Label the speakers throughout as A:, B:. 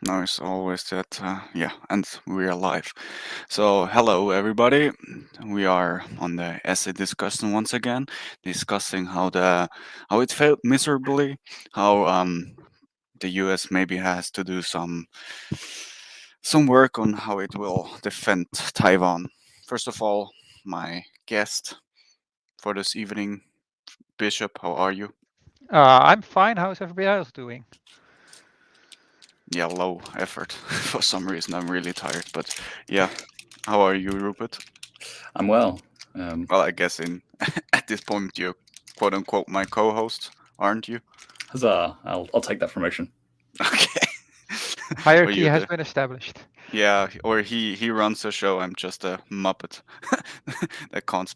A: Nice, always that. Yeah, and we're live. So, hello everybody. We are on the essay discussion once again, discussing how it failed miserably, how the U.S. maybe has to do some work on how it will defend Taiwan. First of all, my guest for this evening, Bishop. How are you?
B: I'm fine. How's everybody else doing?
A: Yeah, low effort. For some reason, I'm really tired. But yeah, how are you, Rupert?
C: I'm well.
A: Well, I guess in at this point you're quote unquote my co-host, aren't you?
C: Huzzah! I'll take that promotion.
A: Okay. Or
B: Hierarchy
A: you
B: has
A: the
B: been established.
A: yeah, or he runs the show. I'm just a muppet that can't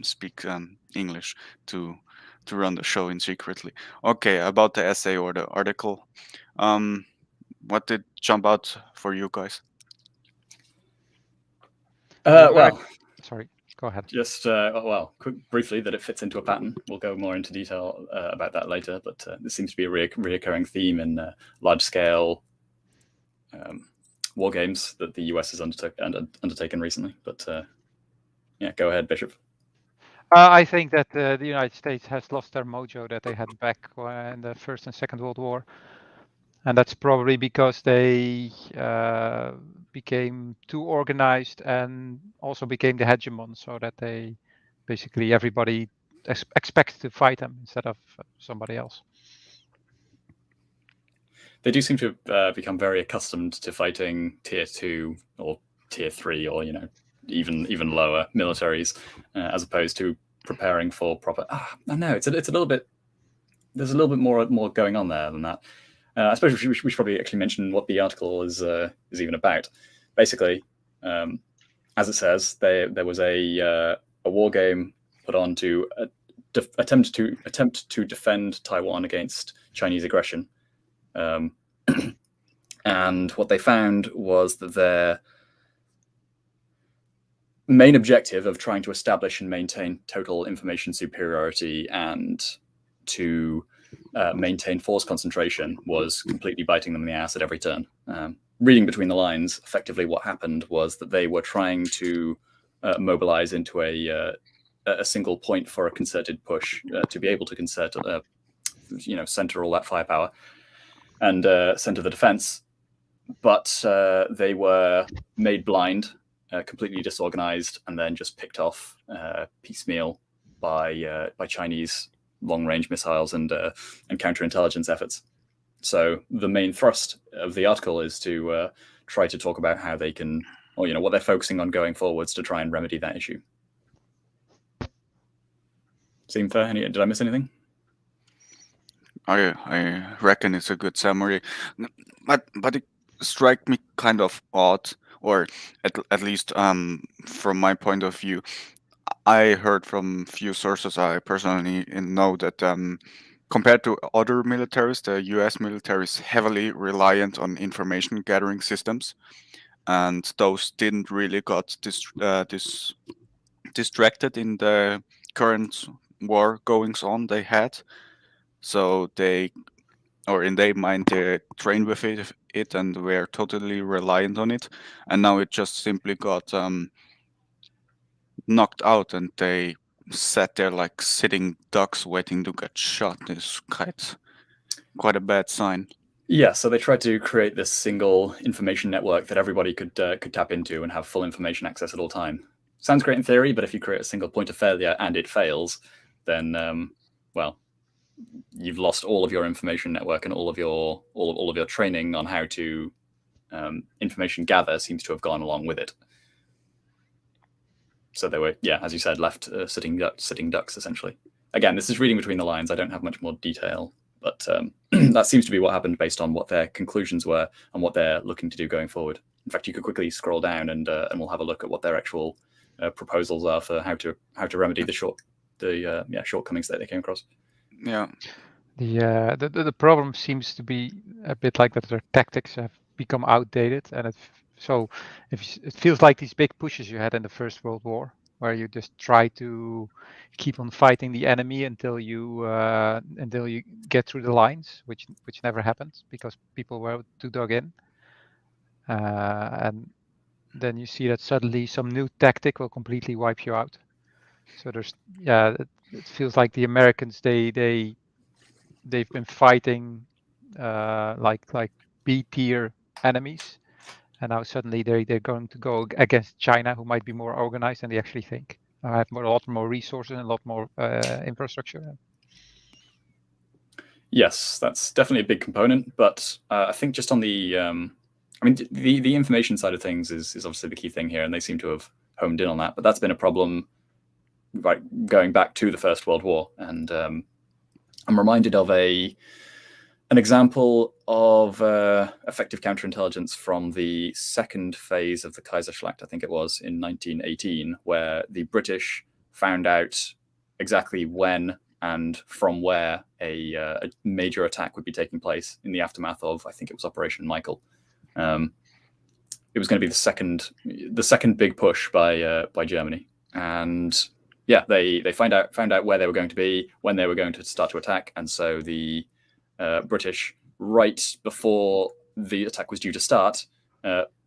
A: speak English to to run the show in secretly. Okay, about the essay or the article. Um, what did jump out for you guys?
B: The article.
C: Well,
B: Sorry, go ahead.
C: just briefly that it fits into a pattern. We'll go more into detail about that later, but this seems to be a reoccurring theme in large-scale war games that the US has undertaken recently. But yeah, go ahead, Bishop.
B: I think that the United States has lost their mojo that they had back in the First and Second World War, and that's probably because they became too organized and also became the hegemon, so that they basically everybody expects to fight them instead of somebody else.
C: They do seem to have become very accustomed to fighting tier 2 or tier 3 or even lower militaries as opposed to preparing for proper. I know it's a little bit. There's a little bit more going on there than that. I suppose we should probably actually mention what the article is even about. Basically, as it says, there was a war game put on to attempt to defend Taiwan against Chinese aggression. And what they found was that their main objective of trying to establish and maintain total information superiority and to maintain force concentration was completely biting them in the ass at every turn. Reading between the lines, effectively what happened was that they were trying to mobilize into a single point for a concerted push to be able to center all that firepower and center the defense. But they were made blind, completely disorganized, and then just picked off piecemeal by Chinese long-range missiles and counterintelligence efforts. So the main thrust of the article is to try to talk about how they can, or what they're focusing on going forwards to try and remedy that issue. Seem fair? Did I miss anything?
A: I reckon it's a good summary, but it strike me kind of odd, or at least from my point of view. I heard from few sources I personally know that compared to other militaries, the U.S. military is heavily reliant on information gathering systems, and those didn't really got distracted in the current war goings on they had. So they, or in their mind, they trained with it and were totally reliant on it, and now it just simply got knocked out, and they sat there like sitting ducks waiting to get shot. Is quite a bad sign.
C: Yeah, so they tried to create this single information network that everybody could tap into and have full information access at all time. Sounds great in theory, but if you create a single point of failure and it fails, then well, you've lost all of your information network, and all of your training on how to information gather seems to have gone along with it. So they were, yeah, as you said, left sitting ducks essentially. Again, this is reading between the lines. I don't have much more detail, but that seems to be what happened based on what their conclusions were and what they're looking to do going forward. In fact, you could quickly scroll down and we'll have a look at what their actual proposals are for how to remedy the shortcomings that they came across.
A: Yeah.
B: The problem seems to be a bit like that their tactics have become outdated, and it feels like these big pushes you had in the First World War, where you just try to keep on fighting the enemy until you get through the lines, which never happens because people were too dug in, and then you see that suddenly some new tactic will completely wipe you out. So it feels like the Americans they've been fighting like B tier enemies, and now suddenly they're going to go against China, who might be more organized than they actually think. Have a lot more resources and a lot more infrastructure.
C: Yes, that's definitely a big component. But I think just on the, I mean, the information side of things is obviously the key thing here, and they seem to have honed in on that. But that's been a problem, right, going back to the First World War. And I'm reminded of an example of effective counterintelligence from the second phase of the Kaiserschlacht, I think it was, in 1918, where the British found out exactly when and from where a major attack would be taking place in the aftermath of, I think it was Operation Michael. It was going to be the second big push by Germany, and yeah, they found out where they were going to be, when they were going to start to attack, and so the British, right before the attack was due to start,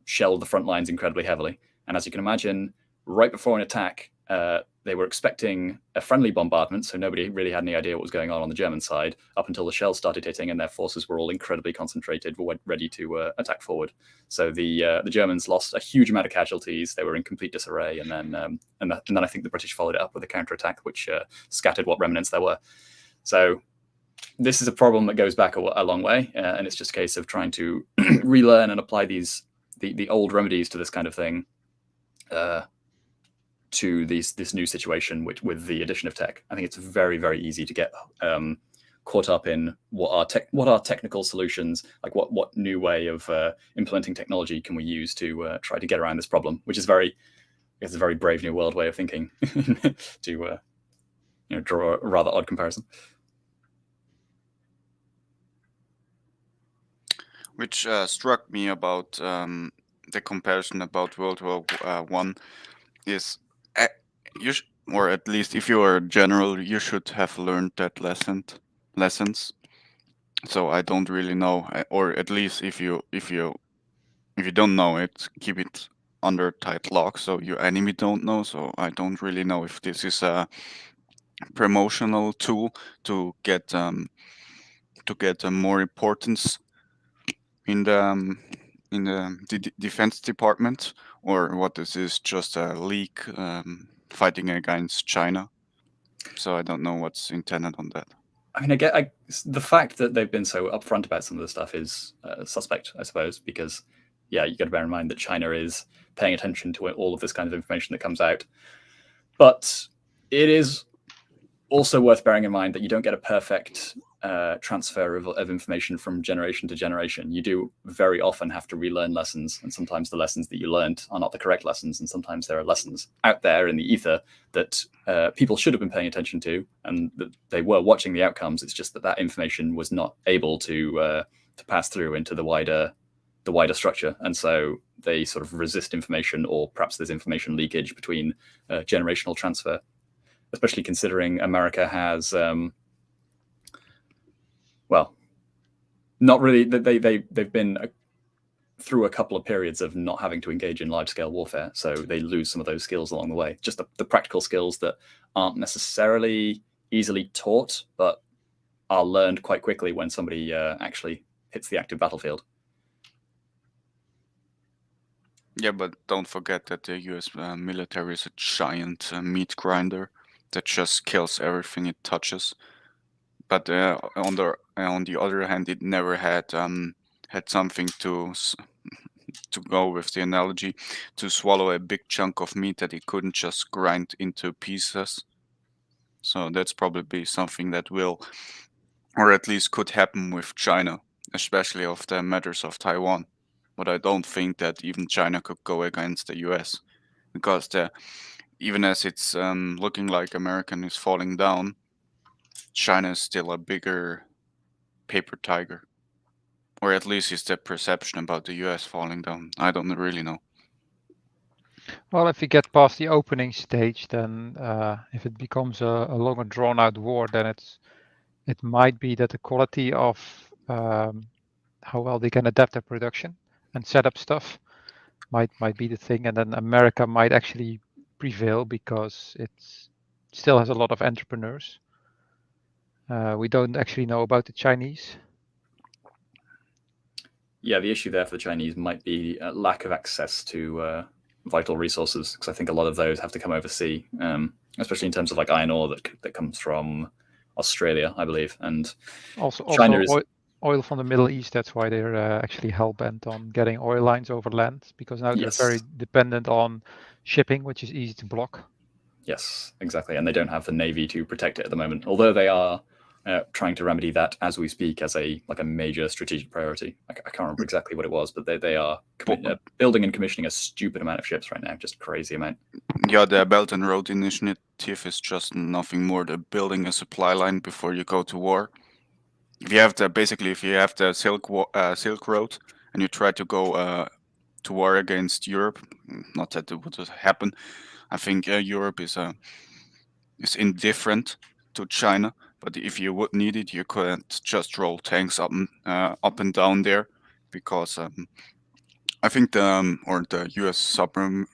C: shelled the front lines incredibly heavily. And as you can imagine, right before an attack, they were expecting a friendly bombardment, so nobody really had any idea what was going on the German side, up until the shells started hitting and their forces were all incredibly concentrated, ready to attack forward. So the Germans lost a huge amount of casualties. They were in complete disarray, and then I think the British followed it up with a counterattack, which scattered what remnants there were. So this is a problem that goes back a long way, and it's just a case of trying to relearn and apply the old remedies to this kind of thing, to this new situation with the addition of tech. I think it's very, very easy to get caught up in what are technical solutions, like what new way of implementing technology can we use to try to get around this problem, which is it's a very Brave New World way of thinking to draw a rather odd comparison.
A: Which struck me about the comparison about World War One is or at least if you are a general, you should have learned that lessons. So I don't really know, or at least if you don't know it, keep it under tight lock so your enemy don't know. So I don't really know if this is a promotional tool to get more importance in the defense department, or what this is just a leak fighting against China. So I don't know what's intended on that.
C: I mean, the fact that they've been so upfront about some of this stuff is suspect, I suppose, because yeah, you got to bear in mind that China is paying attention to all of this kind of information that comes out. But it is also worth bearing in mind that you don't get a perfect transfer of information from generation to generation. You do very often have to relearn lessons, and sometimes the lessons that you learned are not the correct lessons, and sometimes there are lessons out there in the ether that people should have been paying attention to, and that they were watching the outcomes. It's just that information was not able to pass through into the wider structure, and so they sort of resist information, or perhaps there's information leakage between generational transfer. Especially considering America has, not really. They've been through a couple of periods of not having to engage in large-scale warfare, so they lose some of those skills along the way. Just the practical skills that aren't necessarily easily taught, but are learned quite quickly when somebody actually hits the active battlefield.
A: Yeah, but don't forget that the U.S. Military is a giant meat grinder that just kills everything it touches. But on the other hand, it never had something to go with the analogy, to swallow a big chunk of meat that it couldn't just grind into pieces. So that's probably something that will, or at least could happen with China, especially of the matters of Taiwan. But I don't think that even China could go against the U.S. because even as it's looking like American is falling down, China is still a bigger paper tiger. Or at least it's the perception about the US falling down. I don't really know.
B: Well, if you get past the opening stage, then if it becomes a longer drawn out war, then it might be that the quality of how well they can adapt their production and set up stuff might be the thing, and then America might actually prevail because it still has a lot of entrepreneurs. We don't actually know about the Chinese.
C: Yeah, the issue there for the Chinese might be a lack of access to vital resources, because I think a lot of those have to come overseas, especially in terms of like iron ore that comes from Australia, I believe, and
B: Also
C: China is
B: oil from the Middle East. That's why they're actually hell bent on getting oil lines over land, because now they're
C: yes,
B: very dependent on shipping, which is easy to block.
C: yes, exactly, and they don't have the navy to protect it at the moment. Although they are trying to remedy that as we speak as a major strategic priority. I can't remember exactly what it was, but they are building and commissioning a stupid amount of ships right now, just crazy amount.
A: Yeah, the Belt and Road Initiative is just nothing more than building a supply line before you go to war. If you have the Silk Road and you try to go to war against Europe, not that it would happen. I think Europe is indifferent to China, but if you would need it, you couldn't just roll tanks up and down there, because I think the U.S.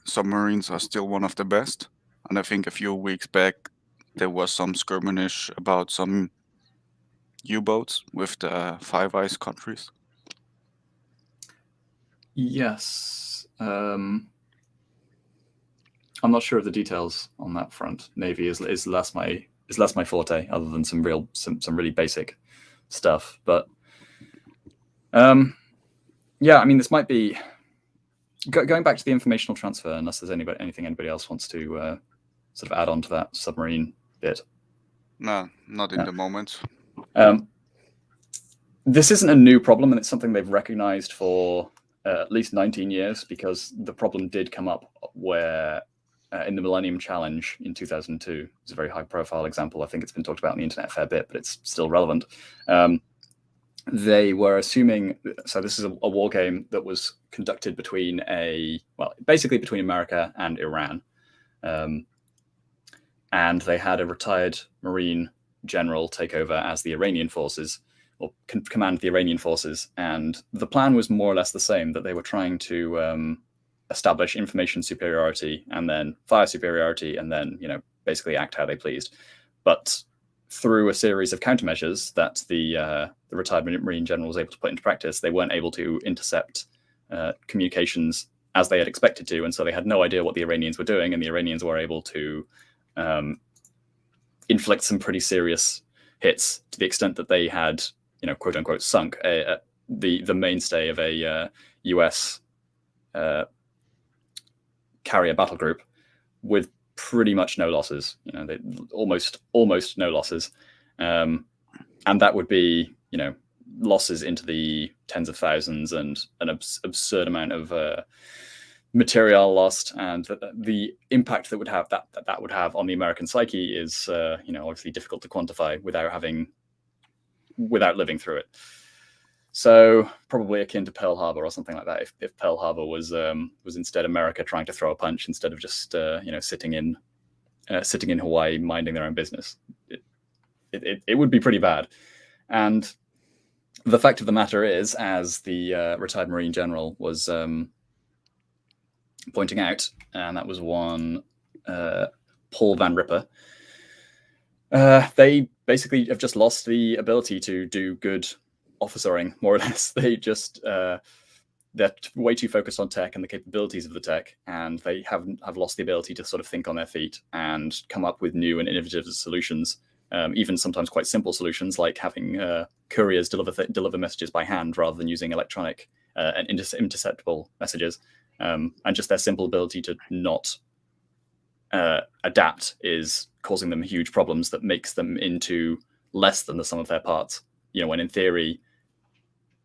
A: submarines are still one of the best. And I think a few weeks back there was some skirmish about some U-boats with the Five Eyes countries.
C: Yes. I'm not sure of the details on that front. Navy is less my forte, other than some really basic stuff. But yeah, I mean, this might be going back to the informational transfer. Unless there's anything anybody else wants to sort of add on to that submarine bit.
A: No, not in the moment.
C: This isn't a new problem, and it's something they've recognized for at least 19 years, because the problem did come up where in the Millennium Challenge in 2002, it's a very high-profile example. I think it's been talked about on the internet a fair bit, but it's still relevant. They were assuming, so this is a war game that was conducted between basically between America and Iran, and they had a retired Marine general take over as the Iranian forces, or command the Iranian forces, and the plan was more or less the same, that they were trying to establish information superiority and then fire superiority, and then basically act how they pleased. But through a series of countermeasures that the retired Marine general was able to put into practice, they weren't able to intercept communications as they had expected to, and so they had no idea what the Iranians were doing, and the Iranians were able to inflict some pretty serious hits, to the extent that they had, quote unquote, sunk the mainstay of a US carrier battle group with pretty much no losses. They almost no losses, and that would be losses into the tens of thousands and an absurd amount of material lost, and the impact that would have on the American psyche is obviously difficult to quantify without living through it. So probably akin to Pearl Harbor or something like that. If Pearl Harbor was instead America trying to throw a punch instead of just sitting in Hawaii minding their own business, it would be pretty bad. And the fact of the matter is, as the retired Marine general was pointing out, and that was one Paul Van Ripper, they basically have just lost the ability to do good officering, more or less. They just they're way too focused on tech and the capabilities of the tech, and they have lost the ability to sort of think on their feet and come up with new and innovative solutions, even sometimes quite simple solutions, like having couriers deliver messages by hand rather than using electronic and interceptable messages. And just their simple ability to not adapt is causing them huge problems that makes them into less than the sum of their parts. When in theory,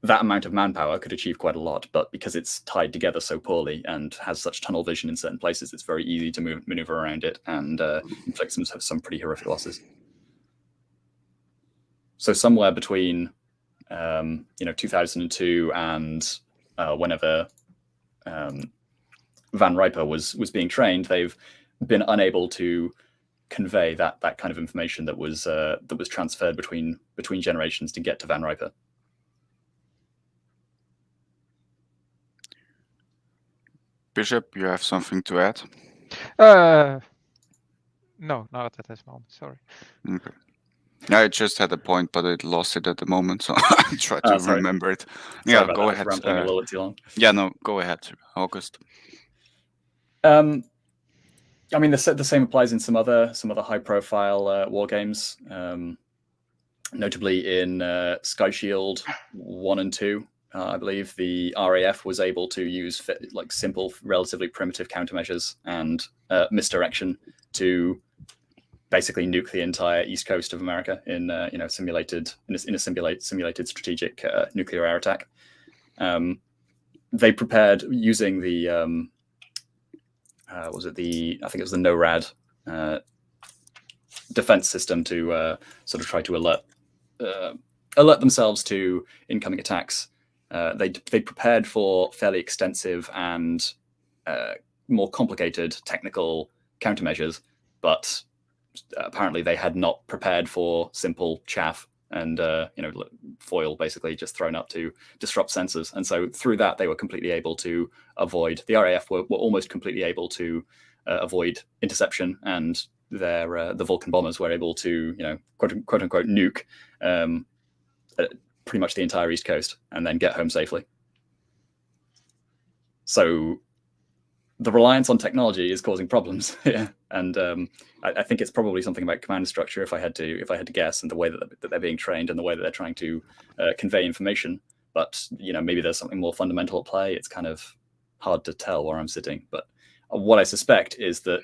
C: that amount of manpower could achieve quite a lot, but because it's tied together so poorly and has such tunnel vision in certain places, it's very easy to maneuver around it and inflict some pretty horrific losses. So somewhere between 2002 and whenever Van Riper was being trained, they've been unable to convey that kind of information that was transferred between generations to get to Van Riper.
A: Bishop, you have something to add?
B: No, not at this moment. Sorry.
A: Okay. I just had a point, but I lost it at the moment, so I try to remember it.
C: Sorry
A: Go
C: that.
A: ahead.
C: Rambling a little bit too long.
A: Yeah, no, go ahead, August.
C: I mean, the same applies in some other high-profile war games, notably in Sky Shield 1 and 2. I believe the RAF was able to use like simple, relatively primitive countermeasures and misdirection to basically nuke the entire east coast of America in a simulated strategic nuclear air attack. They prepared using the I think it was the NORAD defense system to sort of try to alert themselves to incoming attacks. They prepared for fairly extensive and more complicated technical countermeasures, but apparently they had not prepared for simple chaff and foil basically just thrown up to disrupt sensors. And so through that, they were completely able to avoid, the RAF were almost completely able to avoid interception, and the Vulcan bombers were able to, quote unquote, nuke pretty much the entire East Coast and then get home safely. So the reliance on technology is causing problems here, and I think it's probably something about command structure, if I had to guess, and the way that they're being trained and the way that they're trying to convey information. But maybe there's something more fundamental at play. It's kind of hard to tell where I'm sitting. But what I suspect is that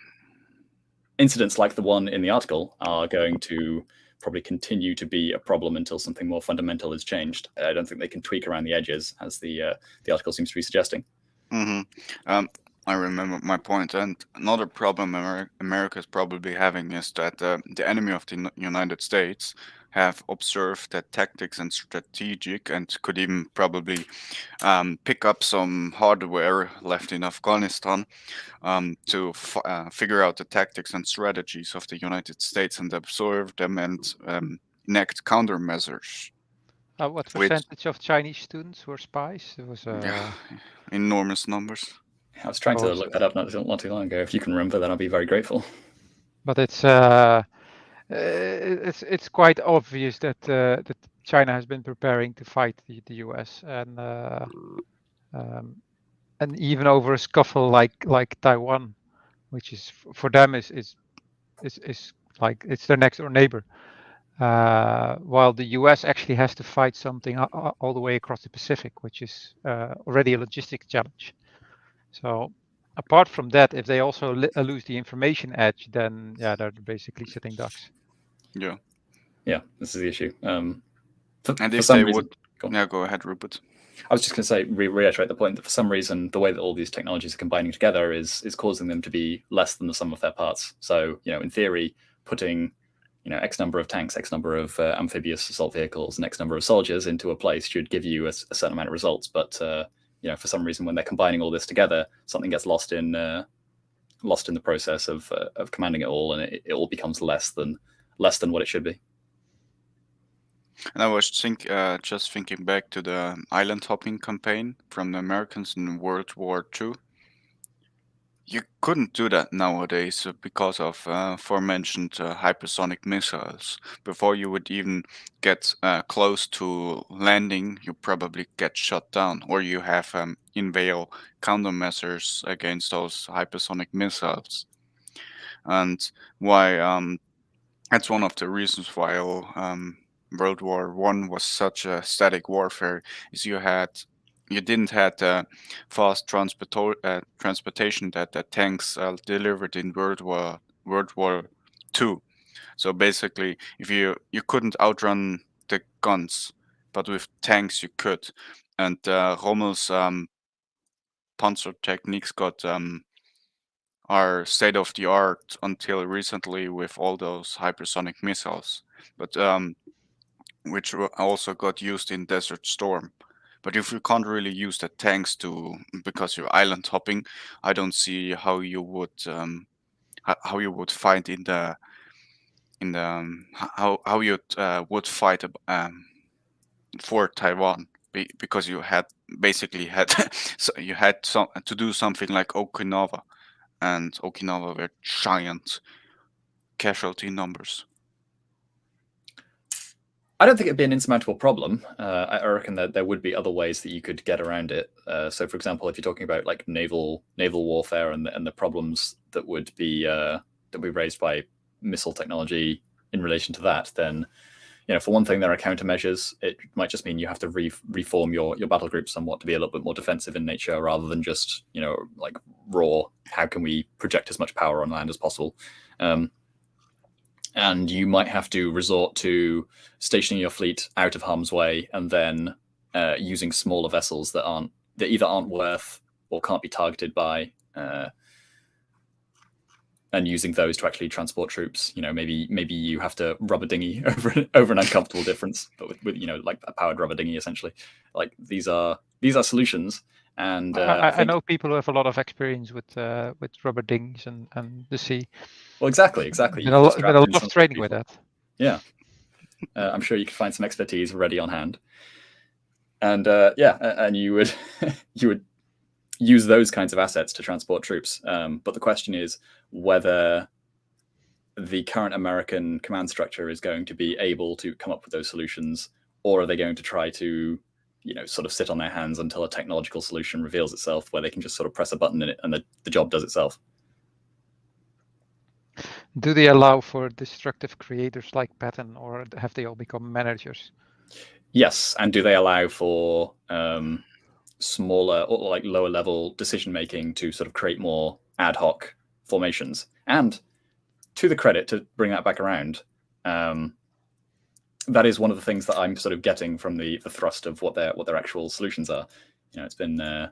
C: incidents like the one in the article are going to probably continue to be a problem until something more fundamental is changed. I don't think they can tweak around the edges, as the article seems to be suggesting.
A: Mm-hmm. I remember my point, and another problem America is probably having is that the enemy of the United States have observed that tactics and strategic, and could even probably pick up some hardware left in Afghanistan to figure out the tactics and strategies of the United States and observe them and enact countermeasures.
B: What percentage of Chinese students were spies? It was
A: enormous numbers.
C: I was trying to look that up not too long ago. If you can remember, then I'll be very grateful.
B: But it's quite obvious that China has been preparing to fight the US, and even over a scuffle like Taiwan, which is for them is like it's their next door neighbor, while the US actually has to fight something all the way across the Pacific, which is already a logistic challenge. So apart from that, if they also lose the information edge, then they're basically sitting ducks.
A: Yeah,
C: this is the issue.
A: And if they would, go ahead, Rupert.
C: I was just going to say, reiterate the point that for some reason, the way that all these technologies are combining together is causing them to be less than the sum of their parts. So, in theory, putting, X number of tanks, X number of amphibious assault vehicles, and X number of soldiers into a place should give you a certain amount of results. But, for some reason, when they're combining all this together, something gets lost in the process of commanding it all, and it all becomes less than what it should be.
A: And I was just thinking back to the island hopping campaign from the Americans in World War II. You couldn't do that nowadays because of aforementioned hypersonic missiles. Before you would even get close to landing, you probably get shot down, or you have in-veil countermeasures against those hypersonic missiles. And why that's one of the reasons why World War One was such a static warfare, is you didn't have fast transportation that the tanks delivered in World War Two. So basically, if you couldn't outrun the guns, but with tanks you could. And Rommel's panzer techniques got are state of the art until recently with all those hypersonic missiles, but which also got used in Desert Storm. But if you can't really use the tanks because you're island hopping, I don't see how you would how you would fight how you would fight for Taiwan because you had basically had so you had to do something like Okinawa, and Okinawa were giant casualty numbers.
C: I don't think it'd be an insurmountable problem. I reckon that there would be other ways that you could get around it. So, for example, if you're talking about like naval warfare and the problems that would be raised by missile technology in relation to that, then for one thing, there are countermeasures. It might just mean you have to reform your battle group somewhat to be a little bit more defensive in nature, rather than just like raw. How can we project as much power on land as possible? And you might have to resort to stationing your fleet out of harm's way, and then using smaller vessels that either aren't worth or can't be targeted by, and using those to actually transport troops. Maybe you have to rubber dinghy over an uncomfortable difference, but with like a powered rubber dinghy, essentially. Like these are solutions. And
B: I know people who have a lot of experience with rubber dinghies and the sea.
C: Well, exactly.
B: Been a lot of training with that.
C: Yeah, I'm sure you could find some expertise ready on hand. And and you would use those kinds of assets to transport troops. But the question is whether the current American command structure is going to be able to come up with those solutions, or are they going to try to sort of sit on their hands until a technological solution reveals itself where they can just sort of press a button in it and the job does itself.
B: Do they allow for destructive creators like Patton, or have they all become managers?
C: Yes, and do they allow for smaller or like lower level decision making to sort of create more ad hoc formations? And to the credit, to bring that back around, that is one of the things that I'm sort of getting from the thrust of what their actual solutions are. It's been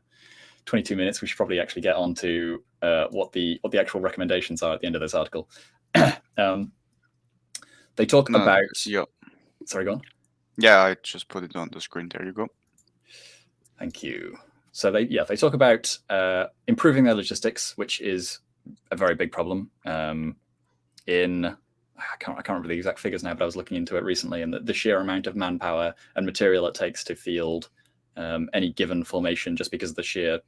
C: 22 minutes. We should probably actually get on to what the actual recommendations are at the end of this article. They talk about.
A: Yeah.
C: Sorry, go on.
A: Yeah, I just put it on the screen. There you go.
C: Thank you. So they talk about improving their logistics, which is a very big problem. I can't remember the exact figures now, but I was looking into it recently, and the sheer amount of manpower and material it takes to field any given formation, just because of the sheer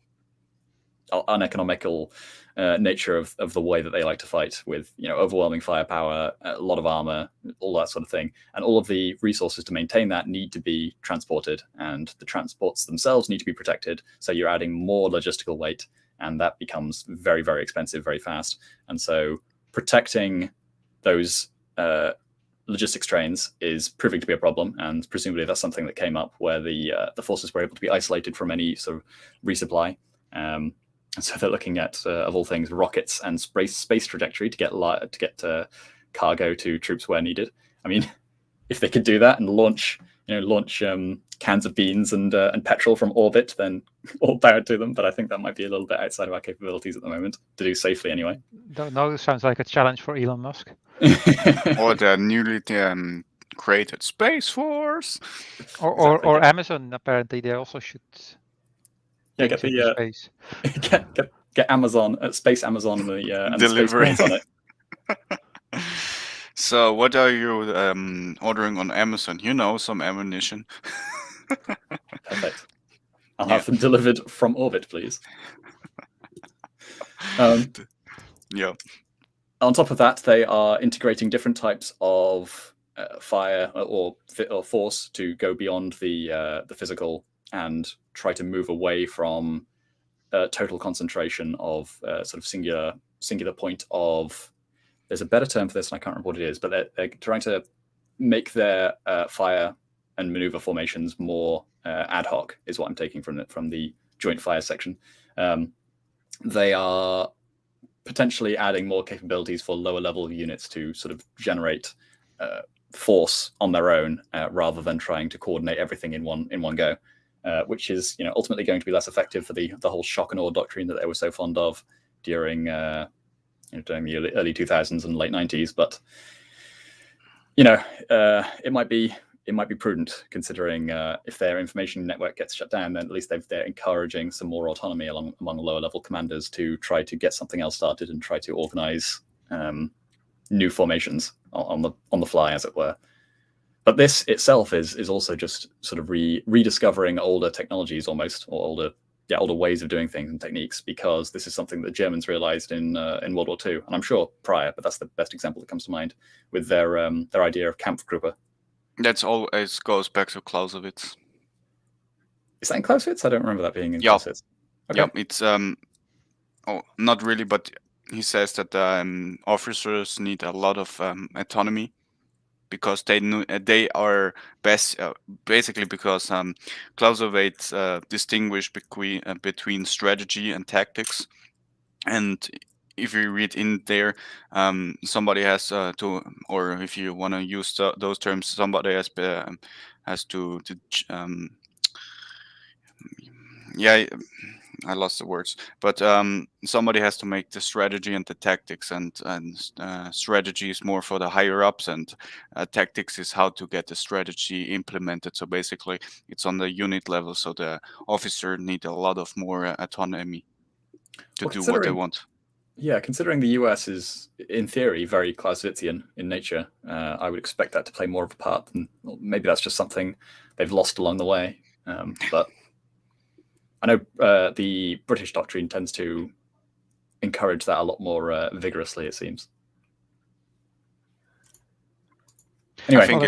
C: uneconomical nature of the way that they like to fight, with overwhelming firepower, a lot of armor, all that sort of thing, and all of the resources to maintain that need to be transported, and the transports themselves need to be protected. So you're adding more logistical weight, and that becomes very, very expensive very fast. And so protecting those logistics trains is proving to be a problem, and presumably that's something that came up where the forces were able to be isolated from any sort of resupply. And so they're looking at, of all things, rockets and space trajectory to get cargo to troops where needed. I mean, if they could do that and launch cans of beans and petrol from orbit, then all power to them. But I think that might be a little bit outside of our capabilities at the moment to do safely, anyway.
B: Don't know. This sounds like a challenge for Elon Musk.
A: Or the newly created Space Force,
B: or Amazon. Apparently, they also should.
C: Yeah, get the
B: space.
C: get Amazon, Space Amazon, and the
A: delivery
C: Space on it.
A: So, what are you ordering on Amazon? Some ammunition.
C: Perfect. I'll have them delivered from orbit, please.
A: Yeah.
C: On top of that, they are integrating different types of fire or force to go beyond the physical and try to move away from total concentration of sort of singular point of. There's a better term for this, and I can't remember what it is, but they're trying to make their fire and maneuver formations more ad hoc, is what I'm taking from the joint fire section. They are potentially adding more capabilities for lower level units to sort of generate force on their own, rather than trying to coordinate everything in one go, which is ultimately going to be less effective for the whole shock and awe doctrine that they were so fond of during the early 2000s and late 90s. But it might be it might be prudent, considering if their information network gets shut down, then at least they're encouraging some more autonomy among lower level commanders to try to get something else started and try to organize new formations on the fly, as it were. But this itself is also just sort of rediscovering older technologies almost, or older ways of doing things and techniques, because this is something that the Germans realized in World War II, and I'm sure prior, but that's the best example that comes to mind, with their idea of Kampfgruppe.
A: That's always goes back to Clausewitz.
C: Is that in Clausewitz? I don't remember that being in
A: Yeah.
C: Clausewitz. Okay.
A: Yep, it's not really, but he says that officers need a lot of autonomy because they are best basically because Clausewitz distinguished between strategy and tactics, and if you read in there, somebody has to, or if you want to use those terms, somebody has to yeah, I lost the words, but somebody has to make the strategy and the tactics, and strategy is more for the higher ups, and tactics is how to get the strategy implemented. So basically, it's on the unit level. So the officer need a lot of more autonomy to do what they want.
C: Yeah, considering the US is, in theory, very Clausewitzian in nature, I would expect that to play more of a part. And maybe that's just something they've lost along the way. But I know the British doctrine tends to encourage that a lot more vigorously, it seems. Anyway,
B: I think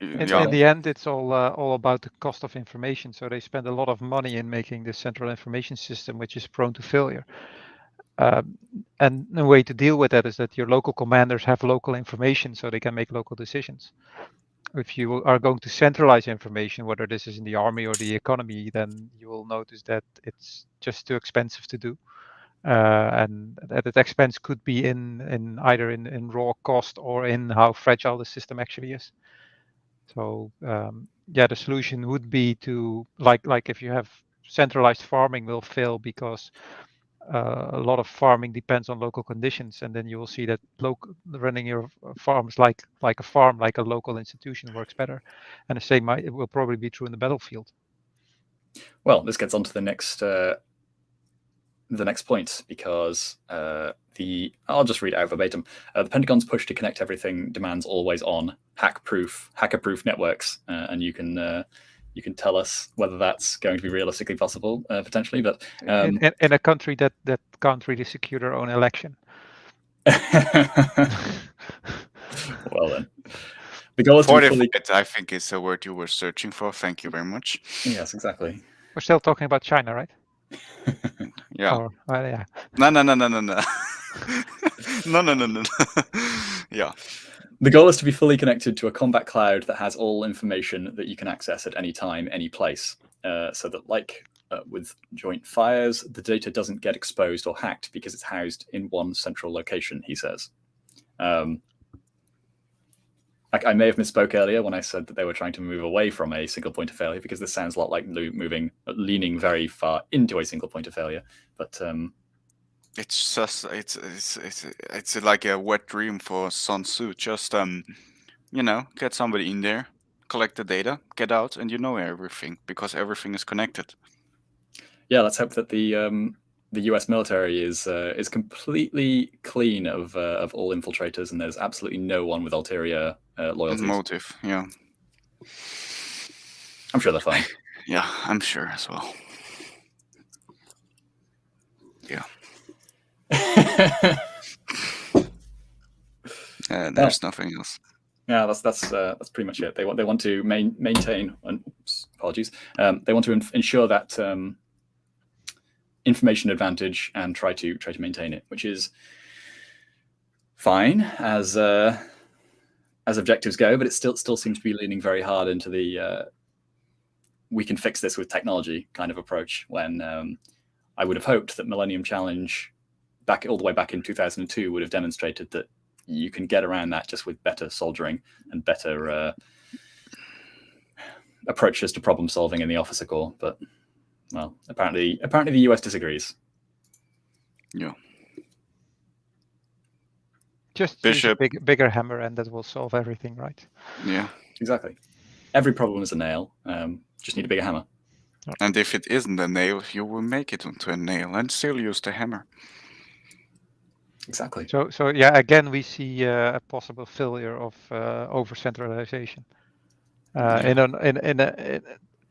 B: in the end, it's all about the cost of information. So they spend a lot of money in making this central information system, which is prone to failure. And the way to deal with that is that your local commanders have local information, so they can make local decisions. If you are going to centralize information, whether this is in the army or the economy, then you will notice that it's just too expensive to do. And that expense could be in either in raw cost or in how fragile the system actually is. So yeah, the solution would be to like if you have centralized farming will fail because a lot of farming depends on local conditions, and then you will see that running your farms like a farm, like a local institution, works better. And the same it will probably be true in the battlefield.
C: Well, this gets on to the next point, because I'll just read it out verbatim. The Pentagon's push to connect everything demands always-on, hacker-proof networks, and you can tell us whether that's going to be realistically possible, potentially. But
B: in a country that can't really secure their own election.
C: Well then, the goal is to fully...
A: I think is the word you were searching for. Thank you very much.
C: Yes, exactly.
B: We're still talking about China, right?
A: Yeah.
B: Yeah.
A: No. No. Yeah.
C: The goal is to be fully connected to a combat cloud that has all information that you can access at any time, any place, so that, with joint fires, the data doesn't get exposed or hacked because it's housed in one central location, he says. I may have misspoke earlier when I said that they were trying to move away from a single point of failure, because this sounds a lot like leaning very far into a single point of failure. But
A: it's just it's like a wet dream for Sun Tzu. Just get somebody in there, collect the data, get out, and you know everything, because everything is connected.
C: Yeah, let's hope that the US military is completely clean of all infiltrators, and there's absolutely no one with ulterior loyalties.
A: Motive, yeah.
C: I'm sure they're fine.
A: Yeah, I'm sure as well. Yeah. There's nothing else.
C: Yeah, that's pretty much it. They want to maintain. Apologies. They want to ensure that information advantage and try to maintain it, which is fine as objectives go, but it still seems to be leaning very hard into the we can fix this with technology kind of approach, when I would have hoped that Millennium Challenge all the way back in 2002 would have demonstrated that you can get around that just with better soldiering and better approaches to problem solving in the officer corps. But well, apparently the US disagrees.
A: Yeah.
B: Just use a bigger hammer, and that will solve everything, right?
A: Yeah,
C: exactly. every problem is a nail. Just need a bigger hammer.
A: And if it isn't a nail, you will make it into a nail and still use the hammer.
C: Exactly.
B: So yeah, again we see a possible failure of over centralization.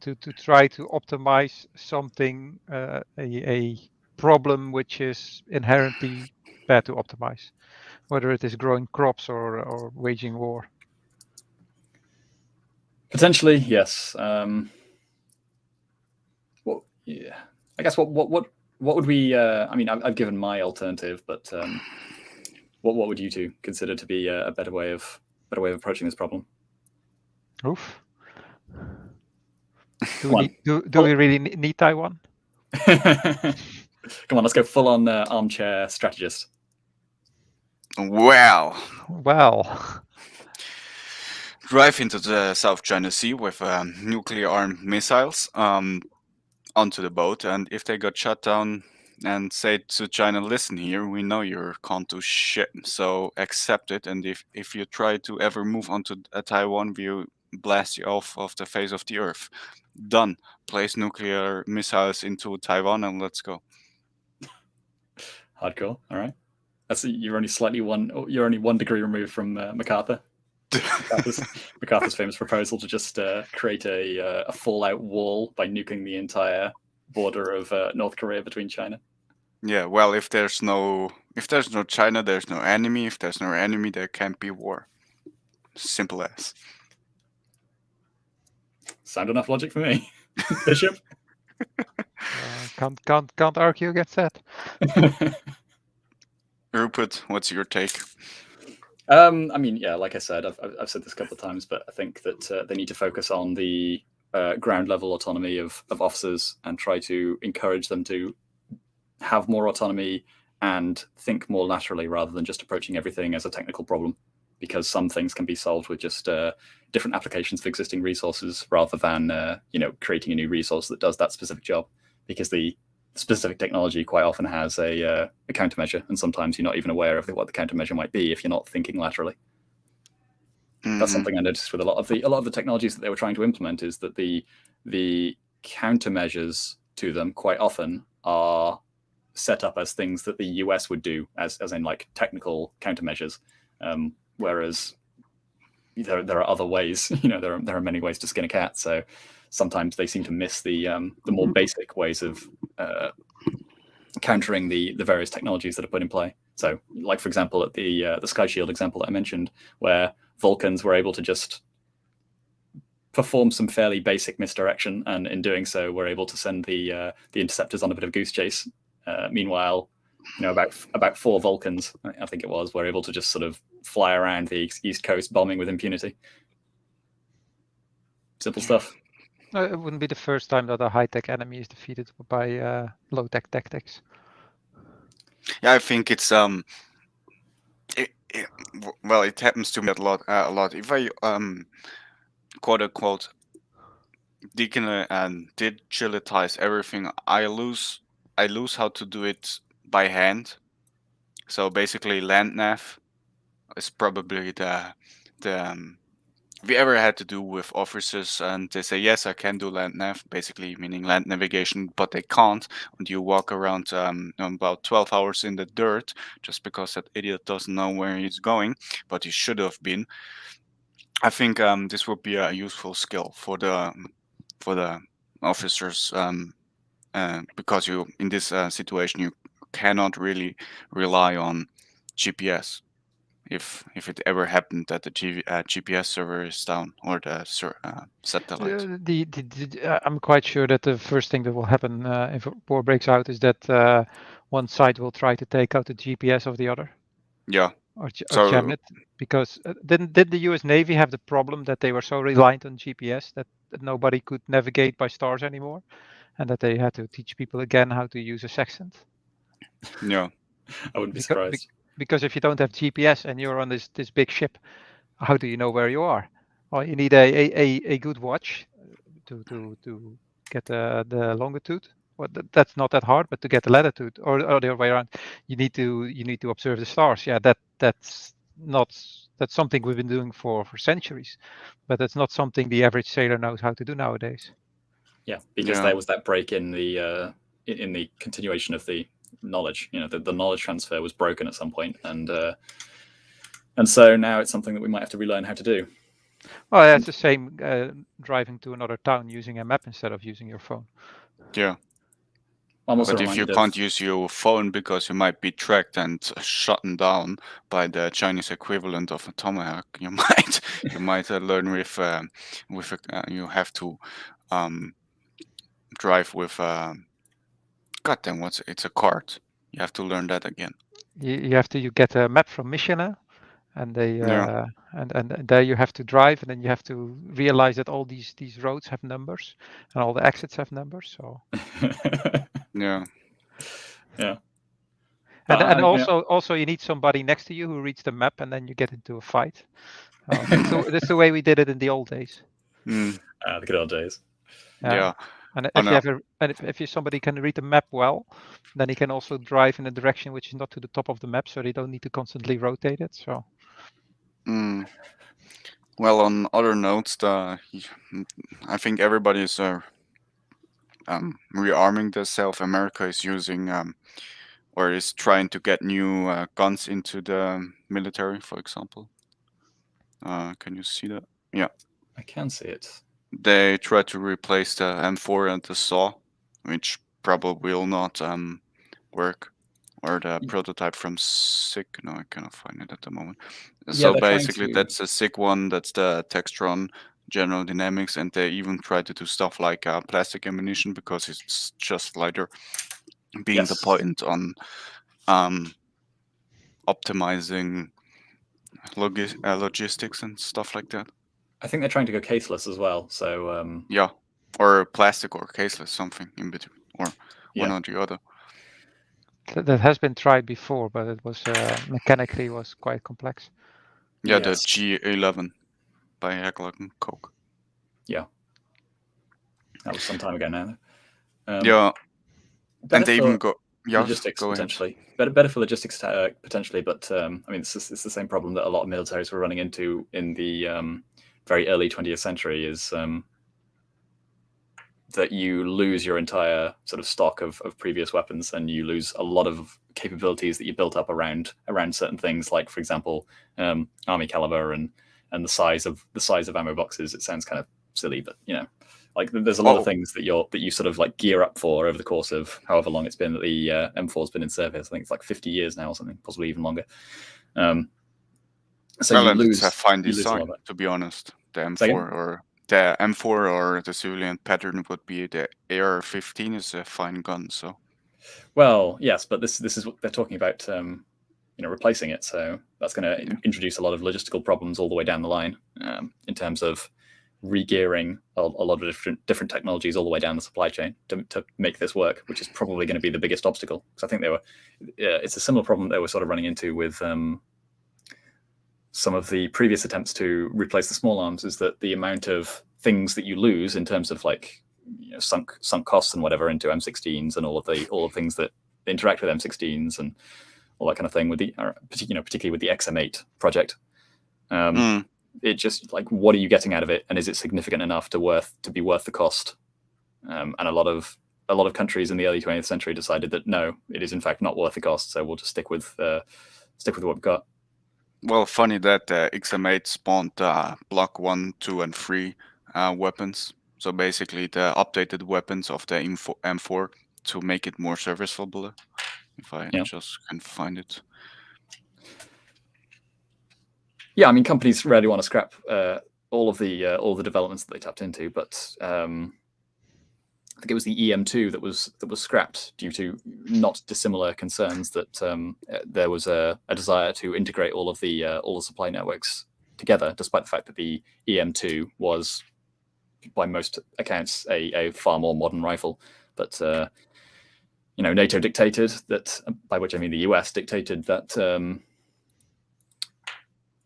B: To try to optimize something, a problem which is inherently bad to optimize, whether it is growing crops or waging war.
C: Potentially, yes. Well, yeah. I guess what would we? I mean, I've given my alternative, but what would you two consider to be a better way of approaching this problem?
B: Oof. Do
C: Come
B: we really need Taiwan?
C: Come on, let's go full on armchair strategist.
A: Well, drive into the South China Sea with nuclear armed missiles onto the boat, and if they got shut down, and say to China, listen here, we know you can't do shit, so accept it, and if you try to ever move onto Taiwan, we'll blast you off of the face of the earth. Done. Place nuclear missiles into Taiwan and let's go.
C: Hardcore. All right. You're only 1 degree removed from MacArthur. MacArthur's famous proposal to just create a fallout wall by nuking the entire border of North Korea between China.
A: Yeah, well, if there's no China, there's no enemy. If there's no enemy, there can't be war. Simple as.
C: Sound enough logic for me, Bishop?
B: Can't argue against that.
A: Rupert, what's your take?
C: I mean, yeah, like I said, I've said this a couple of times, but I think that they need to focus on the ground level autonomy of officers and try to encourage them to have more autonomy and think more laterally rather than just approaching everything as a technical problem, because some things can be solved with just different applications of existing resources rather than creating a new resource that does that specific job, because the specific technology quite often has a countermeasure, and sometimes you're not even aware of what the countermeasure might be if you're not thinking laterally. Mm-hmm. That's something I noticed with a lot of the technologies that they were trying to implement, is that the countermeasures to them quite often are set up as things that the US would do, as in like technical countermeasures, whereas there are other ways. There are many ways to skin a cat. So sometimes they seem to miss the more basic ways of countering the various technologies that are put in play. So, like for example, at the Sky Shield example that I mentioned, where Vulcans were able to just perform some fairly basic misdirection, and in doing so, were able to send the interceptors on a bit of goose chase. Meanwhile, about 4 Vulcans, I think it was, were able to just sort of fly around the East Coast bombing with impunity. Simple stuff.
B: It wouldn't be the first time that a high-tech enemy is defeated by low-tech tactics.
A: Yeah, I think it's it happens to me a lot. If I quote unquote digitalize everything, I lose how to do it by hand. So basically, land nav is probably the if you ever had to do with officers and they say, yes, I can do land nav, basically meaning land navigation, but they can't, and you walk around about 12 hours in the dirt just because that idiot doesn't know where he's going, but he should have been. I think this would be a useful skill for the officers, because you in this situation you cannot really rely on GPS. If it ever happened that the GPS server is down, or the satellite.
B: I'm quite sure that the first thing that will happen if a war breaks out is that one side will try to take out the GPS of the other.
A: Yeah.
B: Or jam it, because did the US Navy have the problem that they were so reliant on GPS that nobody could navigate by stars anymore, and that they had to teach people again how to use a sextant?
A: Yeah,
C: I wouldn't be surprised.
B: Because if you don't have GPS and you're on this big ship, how do you know where you are? Well, you need a good watch to get the longitude. Well, that's not that hard, but to get the latitude, or the other way around, you need to observe the stars. Yeah, that's that's something we've been doing for centuries, but that's not something the average sailor knows how to do nowadays.
C: Yeah, because there was that break in the continuation of the knowledge. The knowledge transfer was broken at some point, and so now it's something that we might have to relearn how to do.
B: Well, that's the same driving to another town using a map instead of using your phone.
A: Yeah.
C: I'm also
A: But if you can't use your phone because you might be tracked and shot down by the Chinese equivalent of a tomahawk, you might learn with you have to drive with goddamn it's a cart. You have to learn that again.
B: You have to get a map from Michelin, and they
A: Yeah.
B: and there you have to drive, and then you have to realize that all these roads have numbers and all the exits have numbers. So
A: Yeah.
C: yeah.
B: And also you need somebody next to you who reads the map, and then you get into a fight. That's the way we did it in the old days.
A: Mm.
C: The good old days.
A: Yeah.
B: And if somebody can read the map well, then he can also drive in a direction which is not to the top of the map, so they don't need to constantly rotate it. So.
A: Well, on other notes, I think everybody is rearming themselves. America is using or is trying to get new guns into the military, for example. Can you see that? Yeah.
C: I can see it.
A: They try to replace the M4 and the SAW, which probably will not work. Or the prototype from SIG. No, I cannot find it at the moment. So basically, that's a SIG one. That's the Textron General Dynamics, and they even try to do stuff like plastic ammunition because it's just lighter. Being the point on optimizing logistics and stuff like that.
C: I think they're trying to go caseless as well. So
A: yeah, or plastic or caseless, something in between, or one or the other.
B: That has been tried before, but it was mechanically was quite complex.
A: Yeah, the G11 by Heckler & Koch.
C: Yeah, that was some time ago now.
A: Yeah, and they even go
C: logistics potentially. Better for logistics potentially, but I mean it's the same problem that a lot of militaries were running into in the very early 20th century is that you lose your entire sort of stock of previous weapons, and you lose a lot of capabilities that you built up around certain things, like for example army caliber and the size of ammo boxes. It sounds kind of silly, but like there's a lot of things that you sort of like gear up for over the course of however long it's been that the M4's been in service. I think it's like 50 years now or something, possibly even longer. So you lose
A: a fine design, to be honest. The M4 or the M4 or the civilian pattern would be the AR-15 is a fine gun. So,
C: well, yes, but this is what they're talking about. Replacing it. So that's going to introduce a lot of logistical problems all the way down the line in terms of regearing a lot of different technologies all the way down the supply chain to make this work, which is probably going to be the biggest obstacle. Because I think it's a similar problem they were sort of running into with some of the previous attempts to replace the small arms, is that the amount of things that you lose in terms of like sunk costs and whatever into M16s and all of the things that interact with M16s and all that kind of thing, with the particularly with the XM8 project. It just like, what are you getting out of it, and is it significant enough to be worth the cost? And a lot of countries in the early 20th century decided that no, it is in fact not worth the cost. So we'll just stick with what we've got.
A: Well, funny that XM8 spawned Block 1, 2, and 3 weapons. So basically, the updated weapons of the M4 to make it more serviceable. If I just can find it.
C: Yeah, I mean, companies rarely want to scrap all the developments that they tapped into, but I think it was the EM2 that was scrapped due to not dissimilar concerns that there was a desire to integrate all the supply networks together, despite the fact that the EM2 was, by most accounts, a far more modern rifle. But NATO dictated that, by which I mean the US dictated that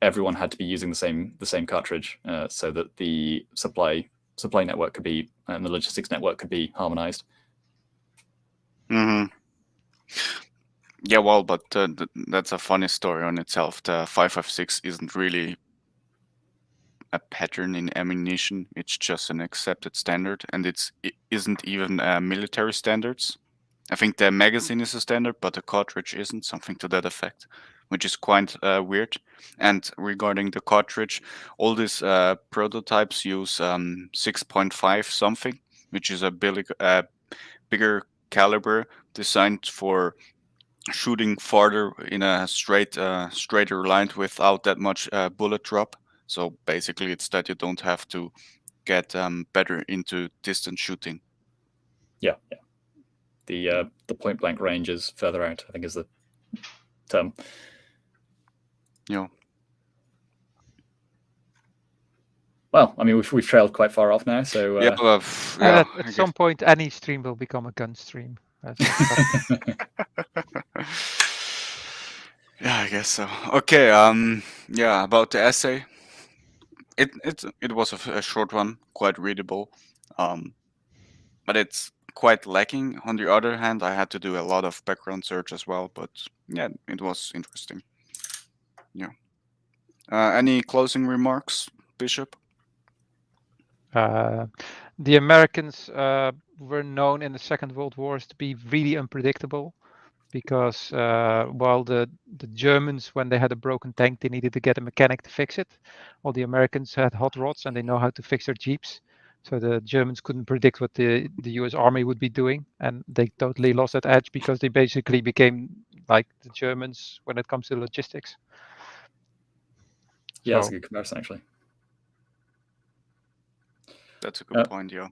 C: everyone had to be using the same cartridge, so that the supply network could be, and the logistics network could be harmonized.
A: Yeah, well, but that's a funny story on itself. The 5.56 isn't really a pattern in ammunition. It's just an accepted standard, and it isn't even military standards. I think the magazine is a standard, but the cartridge isn't, something to that effect, which is quite weird. And regarding the cartridge, all these prototypes use 6.5 something, which is a bigger caliber designed for shooting farther in a straighter line without that much bullet drop. So basically, it's that you don't have to get better into distance shooting.
C: Yeah. The point blank range is further out, I think, is the term.
A: Yeah.
C: Well, I mean, we've trailed quite far off now, so
A: Yeah,
B: At
A: I
B: some point, any stream will become a gun stream.
A: Yeah, I guess so. Okay, yeah, about the essay. It was a short one, quite readable, but it's quite lacking. On the other hand, I had to do a lot of background search as well, but yeah, it was interesting. Yeah. Any closing remarks, Bishop?
B: The Americans were known in the Second World War to be really unpredictable, because while the Germans, when they had a broken tank, they needed to get a mechanic to fix it. While the Americans had hot rods and they know how to fix their Jeeps. So the Germans couldn't predict what the US Army would be doing, and they totally lost that edge because they basically became like the Germans when it comes to logistics.
C: Yeah, that's a good comparison, actually.
A: That's a good point, yeah.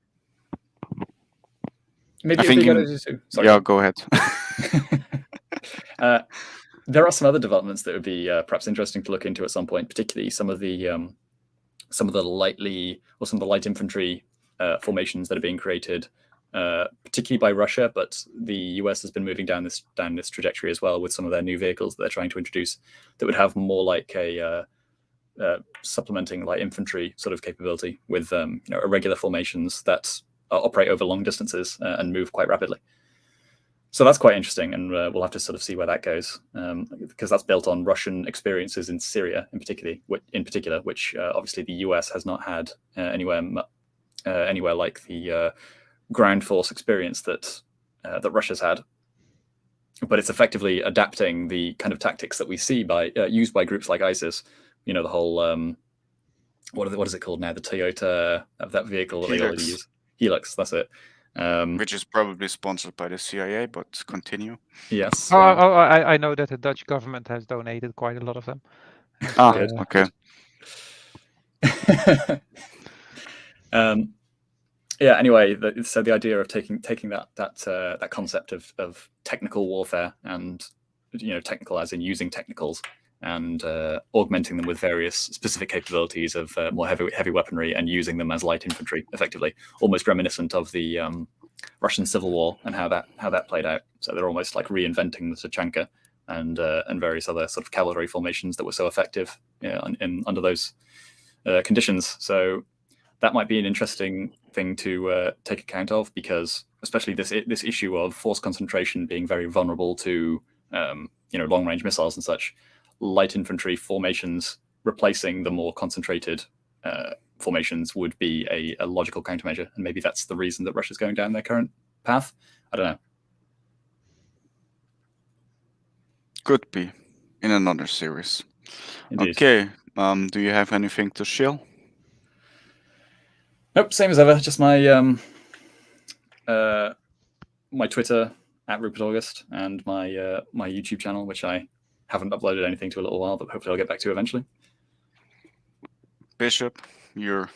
C: Maybe it'd be better to do. Sorry.
A: Yeah, go ahead.
C: There are some other developments that would be perhaps interesting to look into at some point, particularly some of the light infantry formations that are being created, particularly by Russia, but the US has been moving down this trajectory as well with some of their new vehicles that they're trying to introduce that would have more like a supplementing light infantry sort of capability with irregular formations that operate over long distances and move quite rapidly. So that's quite interesting, and we'll have to sort of see where that goes, because that's built on Russian experiences in Syria, in particular, which obviously the US has not had anywhere like the ground force experience that Russia's had. But it's effectively adapting the kind of tactics that we see used by groups like ISIS. You know, the whole what is it called now? The Toyota of that vehicle that they already use. Helix, that's it.
A: Which is probably sponsored by the CIA, but continue.
C: Yes.
B: I know that the Dutch government has donated quite a lot of them.
A: Okay.
C: Yeah. Anyway, so the idea of taking that concept of technical warfare and technical as in using technicals and augmenting them with various specific capabilities of more heavy weaponry and using them as light infantry, effectively, almost reminiscent of the Russian Civil War and how that played out. So they're almost like reinventing the Tachanka and various other sort of cavalry formations that were so effective under those conditions. So that might be an interesting thing to take account of, because especially this issue of force concentration being very vulnerable to long range missiles and such. Light infantry formations replacing the more concentrated formations would be a logical countermeasure, and maybe that's the reason that Russia's going down their current path. I don't know.
A: Could be in another series.
C: Indeed.
A: Okay. Do you have anything to shill?
C: Nope. Same as ever. Just my my Twitter @RupertAugust and my my YouTube channel, which I haven't uploaded anything to a little while, but hopefully I'll get back to eventually.
A: Bishop, you're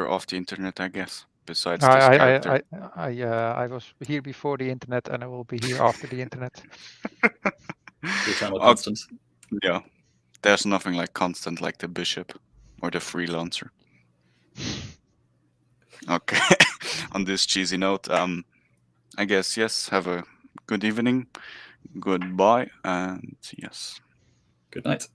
A: off the internet, I guess. Besides this character,
B: I was here before the internet, and I will be here after the internet.
C: The eternal constant.
A: Yeah, there's nothing like constant like the Bishop or the freelancer. Okay. On this cheesy note, I guess yes. Have a good evening. Goodbye, and yes.
C: Good night.